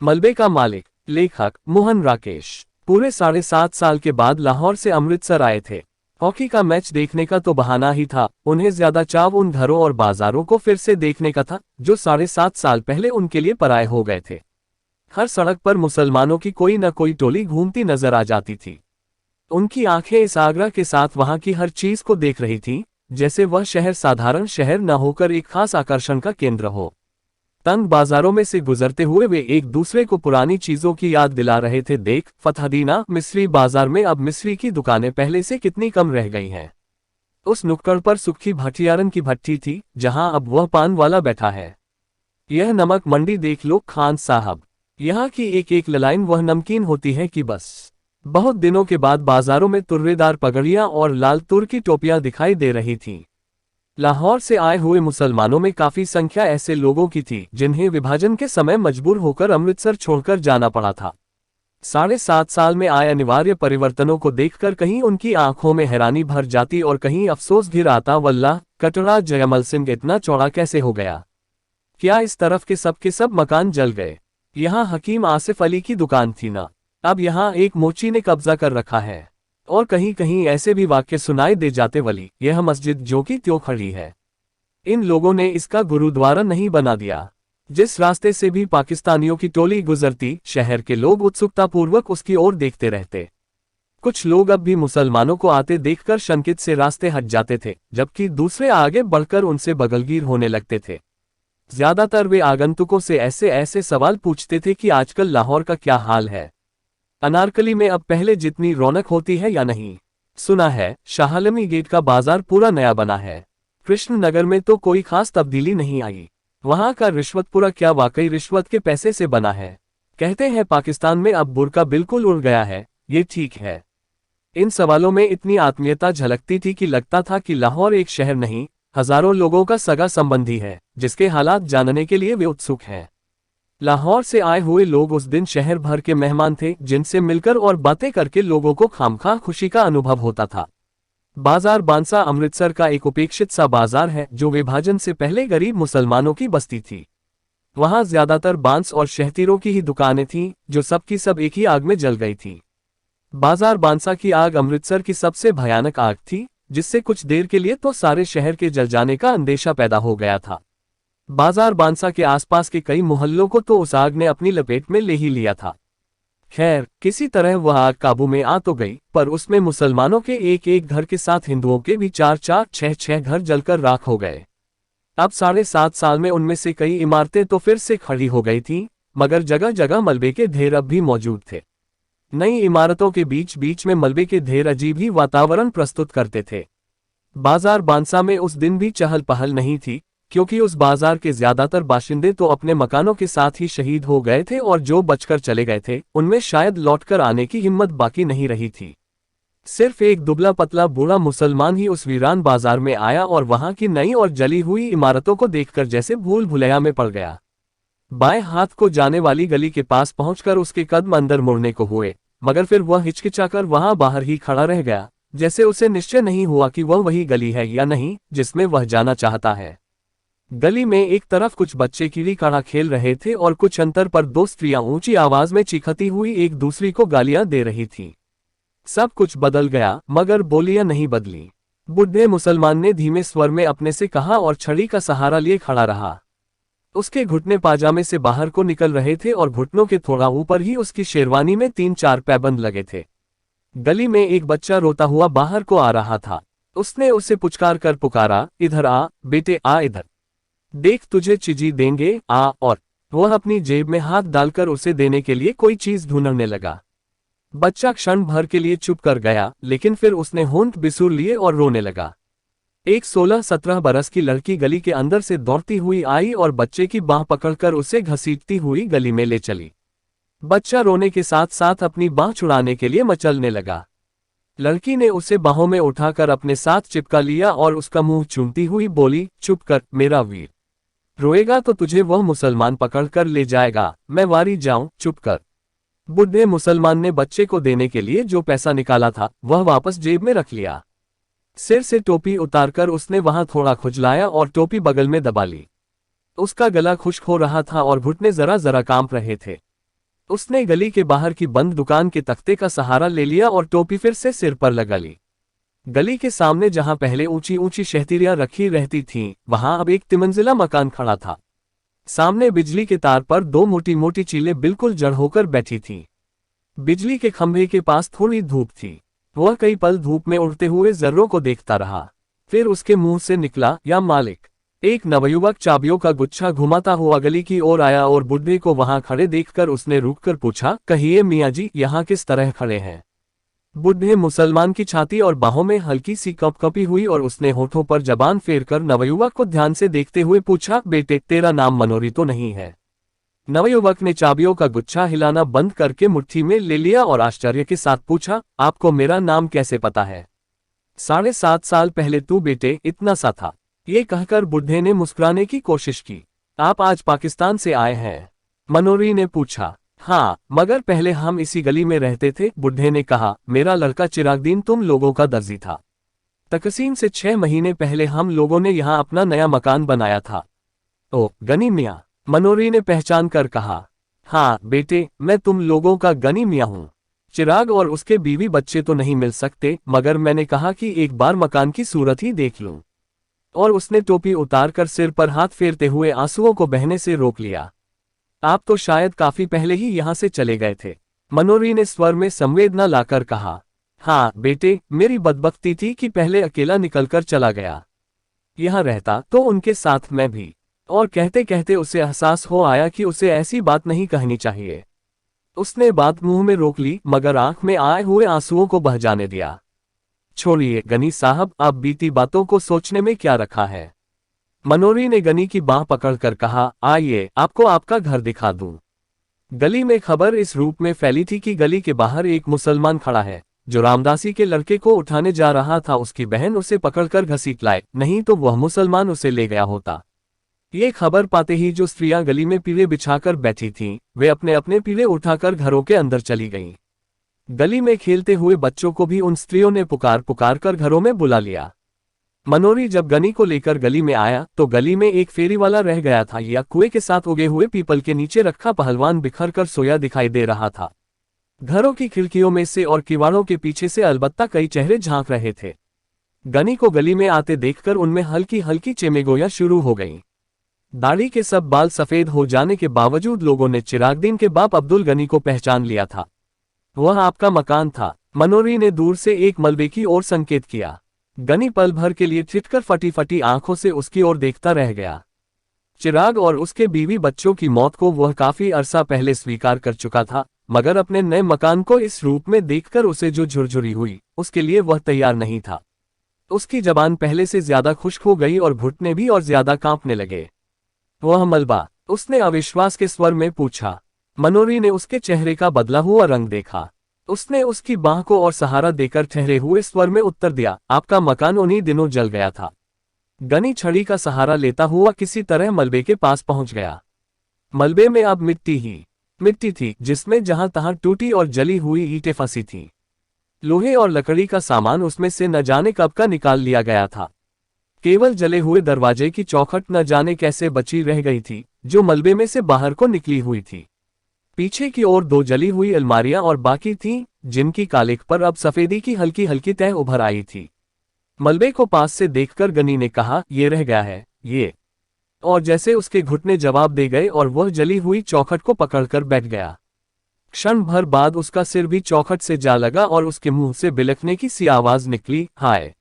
मलबे का मालिक लेखक मोहन राकेश पूरे 7.5 साल के बाद लाहौर से अमृतसर आए थे। हॉकी का मैच देखने का तो बहाना ही था, उन्हें ज्यादा चाव उन घरों और बाजारों को फिर से देखने का था जो 7.5 साल पहले उनके लिए पराये हो गए थे। हर सड़क पर मुसलमानों की कोई न कोई टोली घूमती नजर आ जाती थी। उनकी आंखें इस आग्रह के साथ वहां की हर चीज को देख रही थीं, जैसे वह शहर साधारण शहर न होकर एक खास आकर्षण का केंद्र हो। तंग बाजारों में से गुजरते हुए वे एक दूसरे को पुरानी चीजों की याद दिला रहे थे। देख फतहदीना, मिस्री बाजार में अब मिस्री की दुकानें पहले से कितनी कम रह गई हैं। उस नुक्कड़ पर सुक्खी भटियारन की भट्टी थी, जहां अब वह पान वाला बैठा है। यह नमक मंडी देख लो खान साहब, यहाँ की एक एक ललाइन वह नमकीन होती है कि बस। बहुत दिनों के बाद बाजारों में तुर्रेदार पगड़ियां और लाल तुर की टोपियां दिखाई दे रही थीं। लाहौर से आए हुए मुसलमानों में काफी संख्या ऐसे लोगों की थी जिन्हें विभाजन के समय मजबूर होकर अमृतसर छोड़कर जाना पड़ा था। 7.5 साल में आए अनिवार्य परिवर्तनों को देखकर कहीं उनकी आंखों में हैरानी भर जाती और कहीं अफसोस घिर आता। वल्लाह कटरा जयमल सिंह इतना चौड़ा कैसे हो गया? क्या इस तरफ के सब मकान जल गए? यहाँ हकीम आसिफ अली की दुकान थी ना, अब यहाँ एक मोची ने कब्जा कर रखा है। और कहीं कहीं ऐसे भी वाक्य सुनाई दे जाते, वली यह मस्जिद जो कि त्यों खड़ी है, इन लोगों ने इसका गुरुद्वारा नहीं बना दिया। जिस रास्ते से भी पाकिस्तानियों की टोली गुजरती, शहर के लोग उत्सुकतापूर्वक उसकी ओर देखते रहते। कुछ लोग अब भी मुसलमानों को आते देखकर शंकित से रास्ते हट जाते थे, जबकि दूसरे आगे बढ़कर उनसे बगलगीर होने लगते थे। ज्यादातर वे आगंतुकों से ऐसे ऐसे सवाल पूछते थे कि आजकल लाहौर का क्या हाल है, अनारकली में अब पहले जितनी रौनक होती है या नहीं। सुना है शाहलमी गेट का बाजार पूरा नया बना है। कृष्ण नगर में तो कोई खास तब्दीली नहीं आई। वहां का रिश्वतपुरा क्या वाकई रिश्वत के पैसे से बना है? कहते हैं पाकिस्तान में अब बुर्का बिल्कुल उड़ गया है, ये ठीक है? इन सवालों में इतनी आत्मीयता झलकती थी कि लगता था कि लाहौर एक शहर नहीं, हजारों लोगों का सगा संबंधी है, जिसके हालात जानने के लिए वे उत्सुक हैं। लाहौर से आए हुए लोग उस दिन शहर भर के मेहमान थे, जिनसे मिलकर और बातें करके लोगों को खामखा खुशी का अनुभव होता था। बाजार बांसा अमृतसर का एक उपेक्षित सा बाजार है, जो विभाजन से पहले गरीब मुसलमानों की बस्ती थी। वहां ज्यादातर बांस और शहतीरों की ही दुकानें थीं, जो सबकी सब एक ही आग में जल गई थीं। बाजार बांसा की आग अमृतसर की सबसे भयानक आग थी, जिससे कुछ देर के लिए तो सारे शहर के जल जाने का अंदेशा पैदा हो गया था। बाजार बांसा के आसपास के कई मोहल्लों को तो उस आग ने अपनी लपेट में ले ही लिया था। खैर, किसी तरह वह आग काबू में आ तो गई, पर उसमें मुसलमानों के एक एक घर के साथ हिंदुओं के भी 4-4, 6-6 घर जलकर राख हो गए। अब 7.5 साल में उनमें से कई इमारतें तो फिर से खड़ी हो गई थीं, मगर जगह जगह मलबे के ढेर अब भी मौजूद थे। नई इमारतों के बीच बीच में मलबे के ढेर अजीब ही वातावरण प्रस्तुत करते थे। बाजार बांसा में उस दिन भी चहल पहल नहीं थी, क्योंकि उस बाजार के ज्यादातर बाशिंदे तो अपने मकानों के साथ ही शहीद हो गए थे और जो बचकर चले गए थे, उनमें शायद लौटकर आने की हिम्मत बाकी नहीं रही थी। सिर्फ एक दुबला पतला बूढ़ा मुसलमान ही उस वीरान बाजार में आया और वहां की नई और जली हुई इमारतों को देखकर जैसे भूल भुलैया में पड़ गया। बाएं हाथ को जाने वाली गली के पास पहुंचकर उसके कदम अंदर मुड़ने को हुए, मगर फिर वह हिचकिचाकर वहां बाहर ही खड़ा रह गया, जैसे उसे निश्चय नहीं हुआ कि वह वही गली है या नहीं जिसमें वह जाना चाहता है। गली में एक तरफ कुछ बच्चे कीड़ी काढ़ा खेल रहे थे और कुछ अंतर पर दो स्त्रियां ऊंची आवाज में चीखती हुई एक दूसरी को गालियां दे रही थीं। सब कुछ बदल गया, मगर बोलियां नहीं बदली। बूढ़े मुसलमान ने धीमे स्वर में अपने से कहा और छड़ी का सहारा लिए खड़ा रहा। उसके घुटने पाजामे से बाहर को निकल रहे थे और घुटनों के थोड़ा ऊपर ही उसकी शेरवानी में 3-4 पैबंद लगे थे। गली में एक बच्चा रोता हुआ बाहर को आ रहा था। उसने उसे पुचकार कर पुकारा, इधर आ बेटे, आ इधर देख, तुझे चीजी देंगे, आ। और वह अपनी जेब में हाथ डालकर उसे देने के लिए कोई चीज ढूंढने लगा। बच्चा क्षण भर के लिए चुप कर गया, लेकिन फिर उसने होंठ बिसूर लिए और रोने लगा। एक 16-17 बरस की लड़की गली के अंदर से दौड़ती हुई आई और बच्चे की बाह पकड़कर उसे घसीटती हुई गली में ले चली। बच्चा रोने के साथ साथ अपनी बाह छुड़ाने के लिए मचलने लगा। लड़की ने उसे बाहों में उठाकर अपने साथ चिपका लिया और उसका मुंह चूमती हुई बोली, चुप कर मेरा वीर, रोएगा तो तुझे वह मुसलमान पकड़ कर ले जाएगा, मैं वारी जाऊं, चुप कर। बूढ़े मुसलमान ने बच्चे को देने के लिए जो पैसा निकाला था वह वापस जेब में रख लिया। सिर से टोपी उतारकर उसने वहां थोड़ा खुजलाया और टोपी बगल में दबा ली। उसका गला खुश्क हो रहा था और घुटने जरा जरा कांप रहे थे। उसने गली के बाहर की बंद दुकान के तख्ते का सहारा ले लिया और टोपी फिर से सिर पर लगा ली। गली के सामने जहां पहले ऊंची ऊंची शहतियां रखी रहती थीं, वहां अब एक तिमंजिला मकान खड़ा था। सामने बिजली के तार पर दो मोटी मोटी चीलें बिल्कुल जड़ होकर बैठी थीं। बिजली के खंभे के पास थोड़ी धूप थी। वह कई पल धूप में उड़ते हुए जर्रों को देखता रहा। फिर उसके मुंह से निकला, या मालिक। एक नवयुवक चाबियों का गुच्छा घुमाता हुआ गली की ओर आया और बुढ़े को वहां खड़े देखकर उसने रुककर पूछा, कहिए मियाँ जी, यहाँ किस तरह खड़े हैं? बुढ़े मुसलमान की छाती और बाहों में हल्की सी कपकपी हुई और उसने होठों पर जबान फेरकर नवयुवक को ध्यान से देखते हुए पूछा, बेटे तेरा नाम मनोरी तो नहीं है? नवयुवक ने चाबियों का गुच्छा हिलाना बंद करके मुट्ठी में ले लिया और आश्चर्य के साथ पूछा, आपको मेरा नाम कैसे पता है? 7.5 साल पहले तू बेटे इतना सा था। ये कहकर बुढ़े ने मुस्कुराने की कोशिश की। आप आज पाकिस्तान से आए हैं? मनोरी ने पूछा। हाँ, मगर पहले हम इसी गली में रहते थे, बुढ़े ने कहा। मेरा लड़का चिरागदीन तुम लोगों का दर्जी था। तकसीम से 6 महीने पहले हम लोगों ने यहाँ अपना नया मकान बनाया था। ओ गनी मियाँ, मनोरी ने पहचान कर कहा। हाँ बेटे, मैं तुम लोगों का गनी मियाँ हूँ। चिराग और उसके बीवी बच्चे तो नहीं मिल सकते, मगर मैंने कहा कि एक बार मकान की सूरत ही देख लूं। और उसने टोपी उतारकर सिर पर हाथ फेरते हुए आंसुओं को बहने से रोक लिया। आप तो शायद काफी पहले ही यहाँ से चले गए थे, मनोरी ने स्वर में संवेदना लाकर कहा। हाँ बेटे, मेरी बदबख्ती थी कि पहले अकेला निकलकर चला गया। यहाँ रहता तो उनके साथ मैं भी। और कहते कहते उसे एहसास हो आया कि उसे ऐसी बात नहीं कहनी चाहिए। उसने बात मुंह में रोक ली, मगर आंख में आए हुए आंसुओं को बह जाने दिया। छोड़िए गनी साहब, अब बीती बातों को सोचने में क्या रखा है? मनोरी ने गनी की बाह पकड़कर कहा, आइए आपको आपका घर दिखा दूं। गली में खबर इस रूप में फैली थी कि गली के बाहर एक मुसलमान खड़ा है, जो रामदासी के लड़के को उठाने जा रहा था। उसकी बहन उसे पकड़कर घसीट लाए, नहीं तो वह मुसलमान उसे ले गया होता। ये खबर पाते ही जो स्त्रियां गली में पीले बिछाकर बैठी थीं, वे अपने अपने पीले उठाकर घरों के अंदर चली गईं। गली में खेलते हुए बच्चों को भी उन स्त्रियों ने पुकार पुकार कर घरों में बुला लिया। मनोरी जब गनी को लेकर गली में आया तो गली में एक फेरी वाला रह गया था, या कुएं के साथ उगे हुए पीपल के नीचे रखा पहलवान बिखर कर सोया दिखाई दे रहा था। घरों की खिड़कियों में से और किवाड़ों के पीछे से अलबत्ता कई चेहरे झांक रहे थे। गनी को गली में आते देखकर उनमें हल्की हल्की चेमेगोयां शुरू हो गईं। दाढ़ी के सब बाल सफेद हो जाने के बावजूद लोगों ने चिरागदीन के बाप अब्दुल गनी को पहचान लिया था। वह आपका मकान था, मनोरी ने दूर से एक मलबे की ओर संकेत किया। गनी पल भर के लिए छिटकर फटी फटी आंखों से उसकी ओर देखता रह गया। चिराग और उसके बीवी बच्चों की मौत को वह काफी अरसा पहले स्वीकार कर चुका था, मगर अपने नए मकान को इस रूप में देखकर उसे जो झुरझुरी हुई, उसके लिए वह तैयार नहीं था। उसकी जबान पहले से ज्यादा खुश्क हो गई और घुटने भी और ज्यादा कांपने लगे। वह मलबा? उसने अविश्वास के स्वर में पूछा। मनोरी ने उसके चेहरे का बदला हुआ रंग देखा। उसने उसकी बाह को और सहारा देकर ठहरे हुए स्वर में उत्तर दिया, आपका मकान उन्हीं दिनों जल गया था। गनी छड़ी का सहारा लेता हुआ किसी तरह मलबे के पास पहुंच गया। मलबे में अब मिट्टी थी, जिसमें जहां तहां टूटी और जली हुई ईंटें फंसी थीं। लोहे और लकड़ी का सामान उसमें से न जाने कब का निकाल लिया गया था। केवल जले हुए दरवाजे की चौखट न जाने कैसे बची रह गई थी, जो मलबे में से बाहर को निकली हुई थी। पीछे की ओर 2 जली हुई अलमारियां और बाकी थीं, जिनकी कालिक पर अब सफेदी की हल्की हल्की तह उभर आई थी। मलबे को पास से देखकर गनी ने कहा, ये रह गया है, ये। और जैसे उसके घुटने जवाब दे गए और वह जली हुई चौखट को पकड़कर बैठ गया। क्षण भर बाद उसका सिर भी चौखट से जा लगा और उसके मुंह से बिलखने की सी आवाज निकली, हाय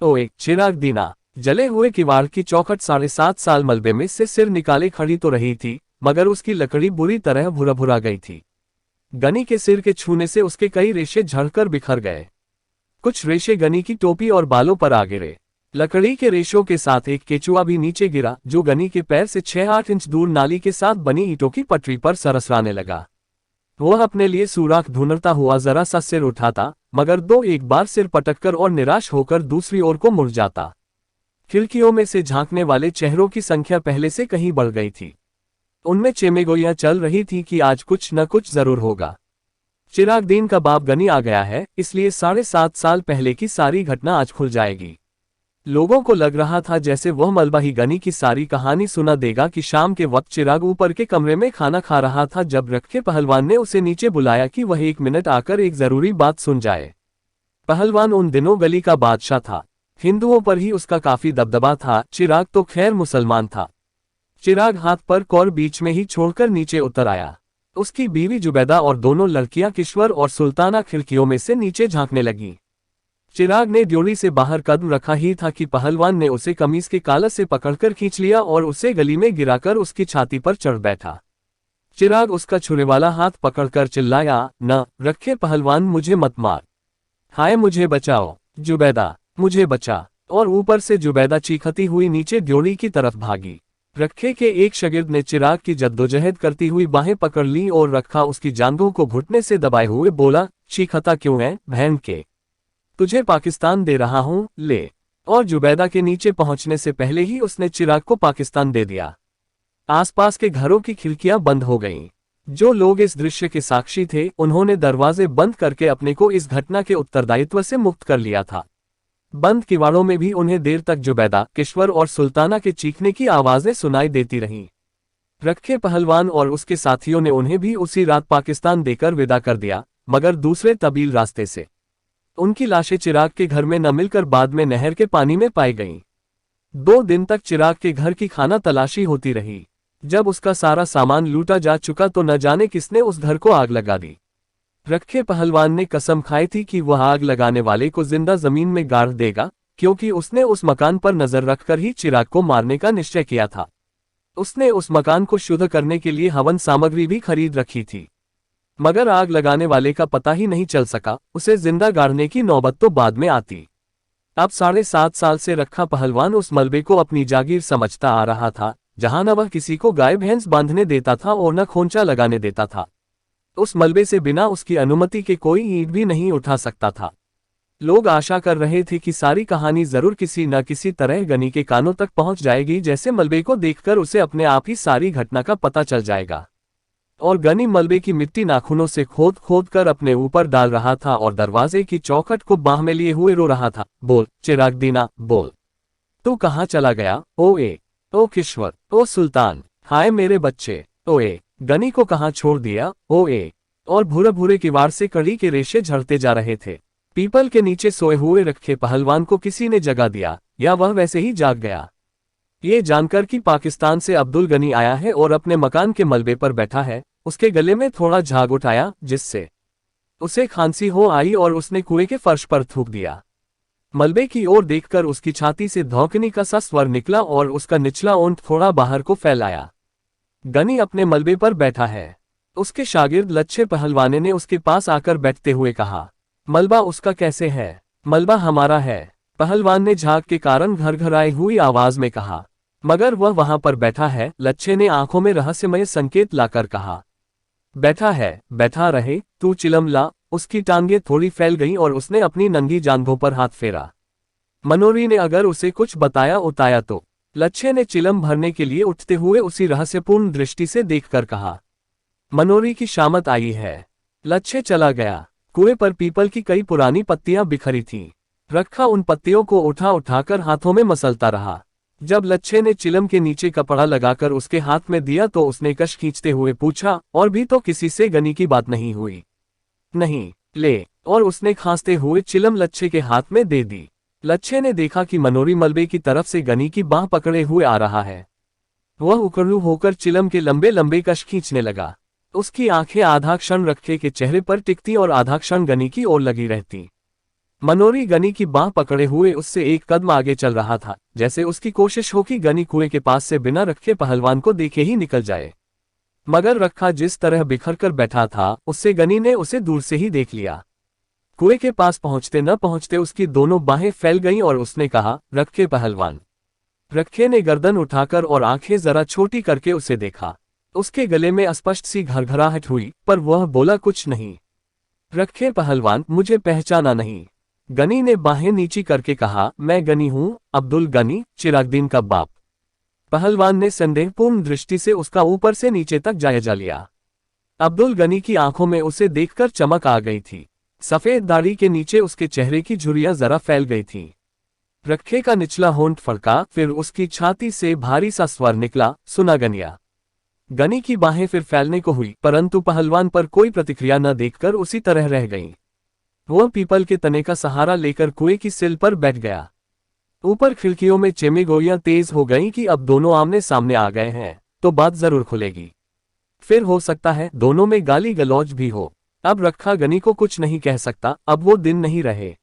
ओए चिरागदीना। जले हुए किवाड़ की चौखट 7.5 साल मलबे में से सिर निकाले खड़ी तो रही थी, मगर उसकी लकड़ी बुरी तरह भुरा भुरा गई थी। गनी के सिर के छूने से उसके कई रेशे झड़कर बिखर गए। कुछ रेशे गनी की टोपी और बालों पर आ गिरे। लकड़ी के रेशों के साथ एक केचुआ भी नीचे गिरा, जो गनी के पैर से 6-8 इंच दूर नाली के साथ बनी ईंटों की पटरी पर सरसराने लगा। वह अपने लिए सुराख ढूंढता हुआ जरा सा सिर उठाता, मगर 2-1 बार सिर पटककर और निराश होकर दूसरी ओर को मुड़ जाता। खिड़कियों में से झांकने वाले चेहरों की संख्या पहले से कहीं बढ़ गई थी। उनमें चेमेगोइयां चल रही थी कि आज कुछ न कुछ जरूर होगा। चिरागदीन का बाप गनी आ गया है, इसलिए 7.5 साल पहले की सारी घटना आज खुल जाएगी। लोगों को लग रहा था जैसे वह मलबा ही गनी की सारी कहानी सुना देगा कि शाम के वक्त चिराग ऊपर के कमरे में खाना खा रहा था जब रखे पहलवान ने उसे नीचे बुलाया कि वह 1 मिनट आकर एक जरूरी बात सुन जाए। पहलवान उन दिनों गली का बादशाह था। हिंदुओं पर ही उसका काफी दबदबा था, चिराग तो खैर मुसलमान था। चिराग हाथ पर कौर बीच में ही छोड़कर नीचे उतर आया। उसकी बीवी जुबैदा और दोनों लड़कियां किश्वर और सुल्ताना खिड़कियों में से नीचे झांकने लगी। चिराग ने ड्योली से बाहर कदम रखा ही था कि पहलवान ने उसे कमीज के कॉलर से पकड़कर खींच लिया और उसे गली में गिराकर उसकी छाती पर चढ़ बैठा। चिराग उसका छुरे वाला हाथ पकड़कर चिल्लाया, न रखे पहलवान, मुझे मत मार, हाय मुझे बचाओ, जुबैदा मुझे बचा। और ऊपर से जुबैदा चीखती हुई नीचे ड्योली की तरफ भागी। रखे के एक शागिर्द ने चिराग की जद्दोजहद करती हुई बाहें पकड़ ली और रखा उसकी जांघों को घुटने से दबाए हुए बोला, चीखता क्यों है बहन के, तुझे पाकिस्तान दे रहा हूं, ले। और जुबैदा के नीचे पहुंचने से पहले ही उसने चिराग को पाकिस्तान दे दिया। आसपास के घरों की खिड़कियां बंद हो गईं। जो लोग इस दृश्य के साक्षी थे उन्होंने दरवाजे बंद करके अपने को इस घटना के उत्तरदायित्व से मुक्त कर लिया था। बंद किवाड़ों में भी उन्हें देर तक जुबैदा, किश्वर और सुल्ताना के चीखने की आवाजें सुनाई देती रहीं। रखे पहलवान और उसके साथियों ने उन्हें भी उसी रात पाकिस्तान देकर विदा कर दिया, मगर दूसरे तब्दील रास्ते से। उनकी लाशें चिराग के घर में न मिलकर बाद में नहर के पानी में पाई गईं। 2 दिन तक चिराग के घर की खाना तलाशी होती रही। जब उसका सारा सामान लूटा जा चुका तो न जाने किसने उस घर को आग लगा दी। रखे पहलवान ने कसम खाई थी कि वह आग लगाने वाले को जिंदा जमीन में गाड़ देगा, क्योंकि उसने उस मकान पर नजर रखकर ही चिराग को मारने का निश्चय किया था। उसने उस मकान को शुद्ध करने के लिए हवन सामग्री भी खरीद रखी थी, मगर आग लगाने वाले का पता ही नहीं चल सका। उसे जिंदा गाड़ने की नौबत तो बाद में आती। अब 7.5 साल से रखा पहलवान उस मलबे को अपनी जागीर समझता आ रहा था, जहां न वह किसी को गाय भैंस बांधने देता था और न खोंचा लगाने देता था। उस मलबे से बिना उसकी अनुमति के कोई ईंट भी नहीं उठा सकता था। लोग आशा कर रहे थे कि सारी कहानी जरूर किसी न किसी तरह गनी के कानों तक पहुंच जाएगी, जैसे मलबे को देखकर उसे अपने आप ही सारी घटना का पता चल जाएगा। और गनी मलबे की मिट्टी नाखूनों से खोद खोद कर अपने ऊपर डाल रहा था और दरवाजे की चौखट को बाह में लिए हुए रो रहा था, बोल चिराग दीना बोल, तू कहाँ चला गया, ओ किश्वर, ओ सुल्तान, हाय मेरे बच्चे, गनी को कहाँ छोड़ दिया, और भूरे भूरे किवाड़ से कड़ी के रेशे झड़ते जा रहे थे। पीपल के नीचे सोए हुए रखे पहलवान को किसी ने जगा दिया, या वह वैसे ही जाग गया। ये जानकर कि पाकिस्तान से अब्दुल गनी आया है और अपने मकान के मलबे पर बैठा है, उसके गले में थोड़ा झाग उठाया, जिससे उसे खांसी हो आई और उसने कुएं के फर्श पर थूक दिया। मलबे की ओर देखकर उसकी छाती से धौंकनी का सा स्वर निकला और उसका निचला ओंठ थोड़ा बाहर को फैलाया। गनी अपने मलबे पर बैठा है। उसके शागिर्द लच्छे पहलवाने ने उसके पास आकर बैठते हुए कहा, मलबा उसका कैसे है, मलबा हमारा है, पहलवान ने झाग के कारण घरघराई हुई आवाज में कहा। मगर वह वहां पर बैठा है, लच्छे ने आंखों में रहस्यमय संकेत लाकर कहा। बैठा है, बैठा रहे, तू चिलम ला। उसकी टांगें थोड़ी फैल गईं और उसने अपनी नंगी जांघों पर हाथ फेरा। मनोरी ने अगर उसे कुछ बताया उताया तो। लच्छे ने चिलम भरने के लिए उठते हुए उसी रहस्यपूर्ण दृष्टि से देखकर कहा, मनोरी की शामत आई है। लच्छे चला गया। कुएं पर पीपल की कई पुरानी पत्तियां बिखरी थीं। रखा उन पत्तियों को उठा उठाकर हाथों में मसलता रहा। जब लच्छे ने चिलम के नीचे कपड़ा लगाकर उसके हाथ में दिया तो उसने कश खींचते हुए पूछा, और भी तो किसी से गनी की बात नहीं हुई? नहीं, ले। और उसने खांसते हुए चिलम लच्छे के हाथ में दे दी। लच्छे ने देखा कि मनोरी मलबे की तरफ से गनी की बाह पकड़े हुए आ रहा है। वह उकड़ू होकर चिलम के लंबे लंबे कश खींचने लगा। उसकी आंखें आधा क्षण रखे के चेहरे पर टिकती और आधा क्षण गनी की ओर लगी रहती। मनोरी गनी की बाह पकड़े हुए उससे एक कदम आगे चल रहा था, जैसे उसकी कोशिश हो कि गनी कुएं के पास से बिना रखे पहलवान को देखे ही निकल जाए। मगर रखा जिस तरह बिखर कर बैठा था, उससे गनी ने उसे दूर से ही देख लिया। कुएं के पास पहुंचते न पहुंचते उसकी दोनों बाहें फैल गईं और उसने कहा, रखे पहलवान। रखे ने गर्दन उठाकर और आंखें जरा छोटी करके उसे देखा। उसके गले में अस्पष्ट सी घरघराहट हुई, पर वह बोला कुछ नहीं। रखे पहलवान, मुझे पहचाना नहीं? गनी ने बाहें नीची करके कहा, मैं गनी हूं, अब्दुल गनी, चिरागदीन का बाप। पहलवान ने संदेहपूर्ण दृष्टि से उसका ऊपर से नीचे तक जायजा लिया। अब्दुल गनी की आंखों में उसे देखकर चमक आ गई थी। सफेद दाढ़ी के नीचे उसके चेहरे की झुर्रियां जरा फैल गई थीं। रखे का निचला होंठ फड़का, फिर उसकी छाती से भारी सा स्वर निकला, सुना गनिया। गनी की बाहें फिर फैलने को हुई, परंतु पहलवान पर कोई प्रतिक्रिया न देखकर उसी तरह रह गईं। वह पीपल के तने का सहारा लेकर कुएं की सिल पर बैठ गया। ऊपर खिड़कियों में चिमगारियां तेज हो गईं कि अब दोनों आमने सामने आ गए हैं तो बात जरूर खुलेगी। फिर हो सकता है दोनों में गाली गलौज भी हो। अब रखा गनी को कुछ नहीं कह सकता, अब वो दिन नहीं रहे।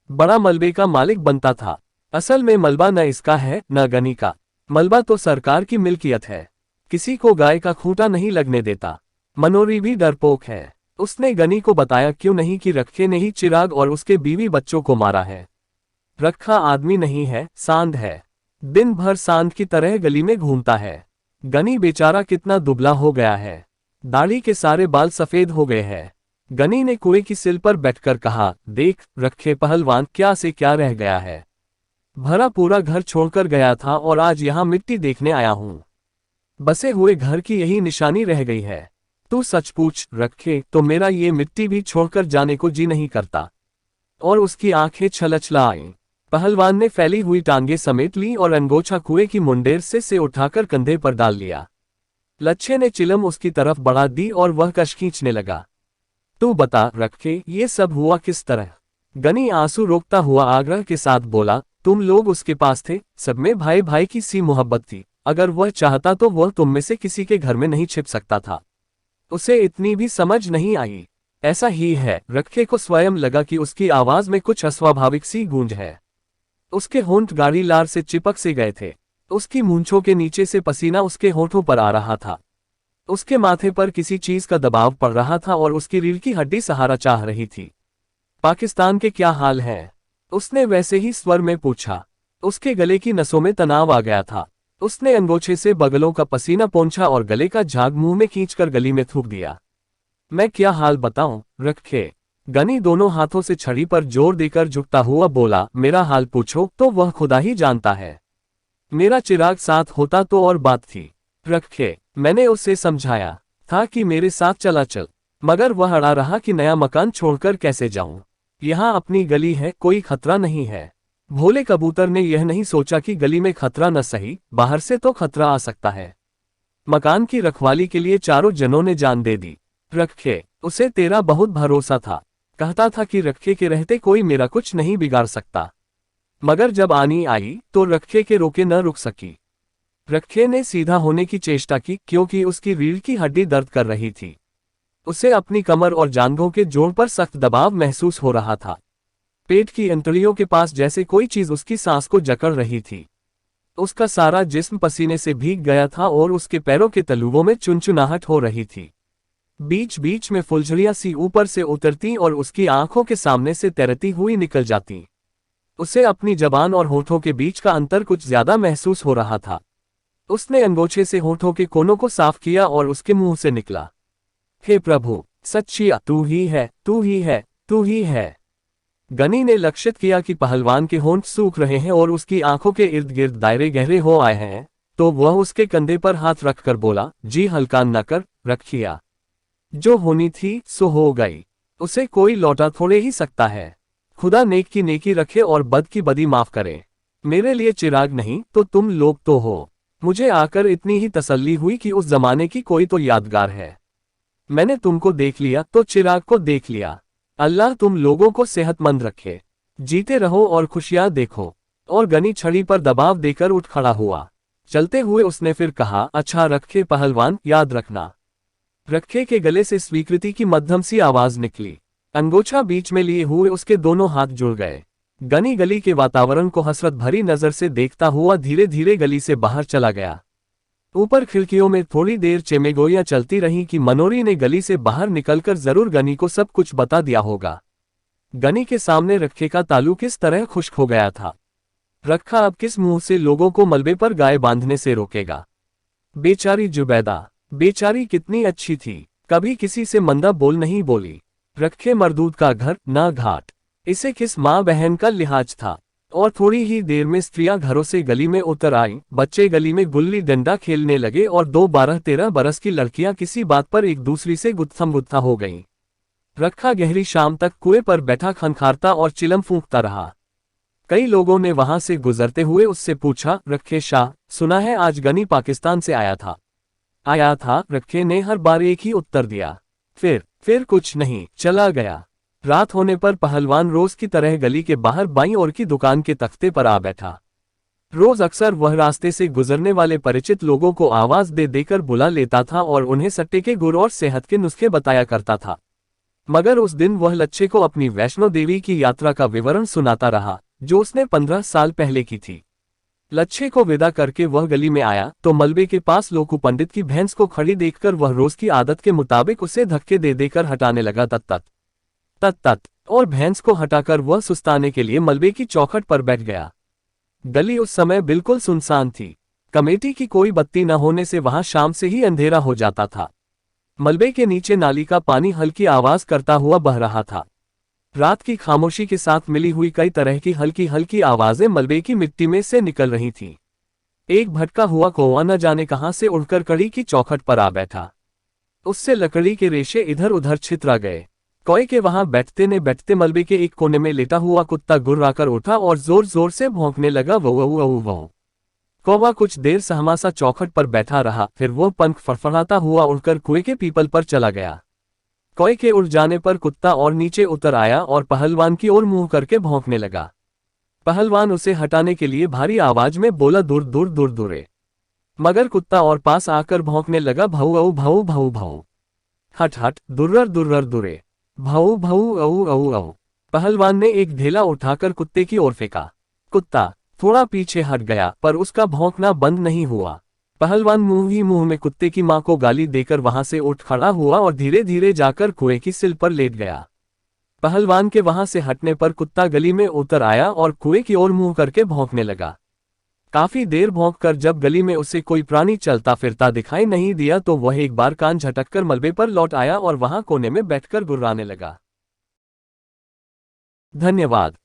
बड़ा मलबे का मालिक बनता था। असल में मलबा न इसका है न गनी का। मलबा तो सरकार की मिल्कियत है। किसी को गाय का खूंटा नहीं लगने देता। मनोरी भी डरपोक है। उसने गनी को बताया क्यों नहीं कि रखे ने ही चिराग और उसके बीवी बच्चों को मारा है। रखा आदमी नहीं है, सांड है। दिन भर सांड की तरह गली में घूमता है। गनी बेचारा कितना दुबला हो गया है। दाढ़ी के सारे बाल सफेद हो गए हैं। गनी ने कुएं की सिल पर बैठकर कहा, देख रखे पहलवान, क्या से क्या रह गया है। भरा पूरा घर छोड़कर गया था और आज यहाँ मिट्टी देखने आया हूं। बसे हुए घर की यही निशानी रह गई है। तू सच पूछ रखे तो मेरा ये मिट्टी भी छोड़कर जाने को जी नहीं करता। और उसकी आंखें छलछला आईं। पहलवान ने फैली हुई टांगे समेट ली और अंगोछा कुएं की मुंडेर से उठाकर कंधे पर डाल लिया। लच्छे ने चिलम उसकी तरफ बढ़ा दी और वह कश खींचने लगा। तू बता रखे, ये सब हुआ किस तरह। गनी आंसू रोकता हुआ आग्रह के साथ बोला, तुम लोग उसके पास थे, सब में भाई भाई की सी मोहब्बत थी। अगर वह चाहता तो वह तुम में से किसी के घर में नहीं छिप सकता था। उसे इतनी भी समझ नहीं आई। ऐसा ही है। रखे को स्वयं लगा कि उसकी आवाज में कुछ अस्वाभाविक सी गूंज है। उसके होंठ गाढ़ी लार से चिपक से गए थे। उसकी मूंछों के नीचे से पसीना उसके होठों पर आ रहा था। उसके माथे पर किसी चीज का दबाव पड़ रहा था और उसकी रीढ़ की हड्डी सहारा चाह रही थी। पाकिस्तान के क्या हाल है? उसने वैसे ही स्वर में पूछा। उसके गले की नसों में तनाव आ गया था। उसने अंगोछे से बगलों का पसीना पोंछा और गले का झाग मुंह में खींचकर गली में थूक दिया। मैं क्या हाल बताऊं रखे? गनी दोनों हाथों से छड़ी पर जोर देकर झुकता हुआ बोला, मेरा हाल पूछो तो वह खुदा ही जानता है। मेरा चिराग साथ होता तो और बात थी। रखे, मैंने उसे समझाया था कि मेरे साथ चला चल, मगर वह अड़ा रहा कि नया मकान छोड़कर कैसे जाऊं। यहाँ अपनी गली है, कोई खतरा नहीं है। भोले कबूतर ने यह नहीं सोचा कि गली में खतरा न सही, बाहर से तो खतरा आ सकता है। मकान की रखवाली के लिए चारों जनों ने जान दे दी। रखे, उसे तेरा बहुत भरोसा था। कहता था कि रखे के रहते कोई मेरा कुछ नहीं बिगाड़ सकता। मगर जब आनी आई तो रखे के रोके न रुक सकी। रखे ने सीधा होने की चेष्टा की क्योंकि उसकी रीढ़ की हड्डी दर्द कर रही थी। उसे अपनी कमर और जांघों के जोड़ पर सख्त दबाव महसूस हो रहा था। पेट की अंतड़ियों के पास जैसे कोई चीज उसकी सांस को जकड़ रही थी। उसका सारा जिस्म पसीने से भीग गया था और उसके पैरों के तलुओं में चुनचुनाहट हो रही थी। बीच बीच में फुलझड़ियां सी ऊपर से उतरती और उसकी आंखों के सामने से तैरती हुई निकल जाती। उसे अपनी जबान और होठों के बीच का अंतर कुछ ज्यादा महसूस हो रहा था। उसने अंगोछे से होठों के कोनों को साफ किया और उसके मुंह से निकला, हे प्रभु, सच्चिया तू ही है, तू ही है, तू ही है। गनी ने लक्षित किया कि पहलवान के होंठ सूख रहे हैं और उसकी आंखों के इर्द गिर्द दायरे गहरे हो आए हैं, तो वह उसके कंधे पर हाथ रखकर बोला, जी हल्का न कर रखिया। जो होनी थी सो हो गई। उसे कोई लौटा थोड़े ही सकता है। खुदा नेक की नेकी रखे और बद की बदी माफ करे। मेरे लिए चिराग नहीं तो तुम लोग तो हो। मुझे आकर इतनी ही तसल्ली हुई कि उस जमाने की कोई तो यादगार है। मैंने तुमको देख लिया तो चिराग को देख लिया। अल्लाह तुम लोगों को सेहतमंद रखे। जीते रहो और खुशियां देखो। और गनी छड़ी पर दबाव देकर उठ खड़ा हुआ। चलते हुए उसने फिर कहा, अच्छा रखे पहलवान, याद रखना। रखे के गले से स्वीकृति की मध्यम सी आवाज निकली। अंगोछा बीच में लिए हुए उसके दोनों हाथ जुड़ गए। गनी गली के वातावरण को हसरत भरी नजर से देखता हुआ धीरे धीरे गली से बाहर चला गया। ऊपर खिड़कियों में थोड़ी देर चिमगारियां चलती रहीं कि मनोरी ने गली से बाहर निकलकर जरूर गनी को सब कुछ बता दिया होगा। गनी के सामने रखे का तालू किस तरह खुश्क हो गया था। रखा अब किस मुंह से लोगों को मलबे पर गाय बांधने से रोकेगा। बेचारी जुबैदा, बेचारी कितनी अच्छी थी, कभी किसी से मंदा बोल नहीं बोली। रखे मरदूद का घर ना घाट, इसे किस माँ बहन का लिहाज था। और थोड़ी ही देर में स्त्रियां घरों से गली में उतर आईं, बच्चे गली में गुल्ली डंडा खेलने लगे और 12-13 बरस की लड़कियां किसी बात पर एक दूसरी से गुत्थम गुत्था हो गईं। रखा गहरी शाम तक कुएं पर बैठा खनखारता और चिलम फूंकता रहा। कई लोगों ने वहां से गुजरते हुए उससे पूछा, रखे शाह, सुना है आज गनी पाकिस्तान से आया था। रखे ने हर बार एक ही उत्तर दिया, फिर कुछ नहीं, चला गया। रात होने पर पहलवान रोज की तरह गली के बाहर बाईं ओर की दुकान के तख्ते पर आ बैठा। रोज अक्सर वह रास्ते से गुजरने वाले परिचित लोगों को आवाज दे देकर बुला लेता था और उन्हें सट्टे के गुर और सेहत के नुस्खे बताया करता था। मगर उस दिन वह लच्छे को अपनी वैष्णो देवी की यात्रा का विवरण सुनाता रहा, जो उसने 15 साल पहले की थी। लच्छे को विदा करके वह गली में आया तो मलबे के पास लोकू पंडित की भैंस को खड़ी देखकर वह रोज की आदत के मुताबिक उसे धक्के दे देकर हटाने लगा। तत और भैंस को हटाकर वह सुस्ताने के लिए मलबे की चौखट पर बैठ गया। गली उस समय बिल्कुल सुनसान थी। कमेटी की कोई बत्ती न होने से वहां शाम से ही अंधेरा हो जाता था। मलबे के नीचे नाली का पानी हल्की आवाज करता हुआ बह रहा था। रात की खामोशी के साथ मिली हुई कई तरह की हल्की हल्की आवाजें मलबे की मिट्टी में से निकल रही थीं। एक भटका हुआ कौवा न जाने कहां से उड़कर कड़ी की चौखट पर आ बैठा। उससे लकड़ी के रेशे इधर उधर छितरा गए। कौए के वहां बैठते ने बैठते मलबे के एक कोने में लेटा हुआ कुत्ता गुर्राकर उठा और जोर जोर से भौंकने लगा, वो। कौवा कुछ देर सहमासा चौखट पर बैठा रहा, फिर वो पंख फड़फड़ाता हुआ उड़कर कुएं के पीपल पर चला गया। कौए के उड़ जाने पर कुत्ता और नीचे उतर आया और पहलवान की ओर मुंह करके भौंकने लगा। पहलवान उसे हटाने के लिए भारी आवाज में बोला, दूर दूर दूर दूरे। मगर कुत्ता और पास आकर भौंकने लगा, भाऊ भाऊ भाऊ भाऊ। हट हट, दुर्रर दुर्रर दुरे। भाऊ भाऊ औ औ औ। पहलवान ने एक ढेला उठाकर कुत्ते की ओर फेंका। कुत्ता थोड़ा पीछे हट गया, पर उसका भौंकना बंद नहीं हुआ। पहलवान मुंह ही मुंह में कुत्ते की मां को गाली देकर वहां से उठ खड़ा हुआ और धीरे धीरे जाकर कुएं की सिल पर लेट गया। पहलवान के वहां से हटने पर कुत्ता गली में उतर आया और कुएं की ओर मुंह करके भौंकने लगा। काफी देर भौंककर जब गली में उसे कोई प्राणी चलता फिरता दिखाई नहीं दिया तो वह एक बार कान झटककर मलबे पर लौट आया और वहां कोने में बैठकर गुर्राने लगा। धन्यवाद।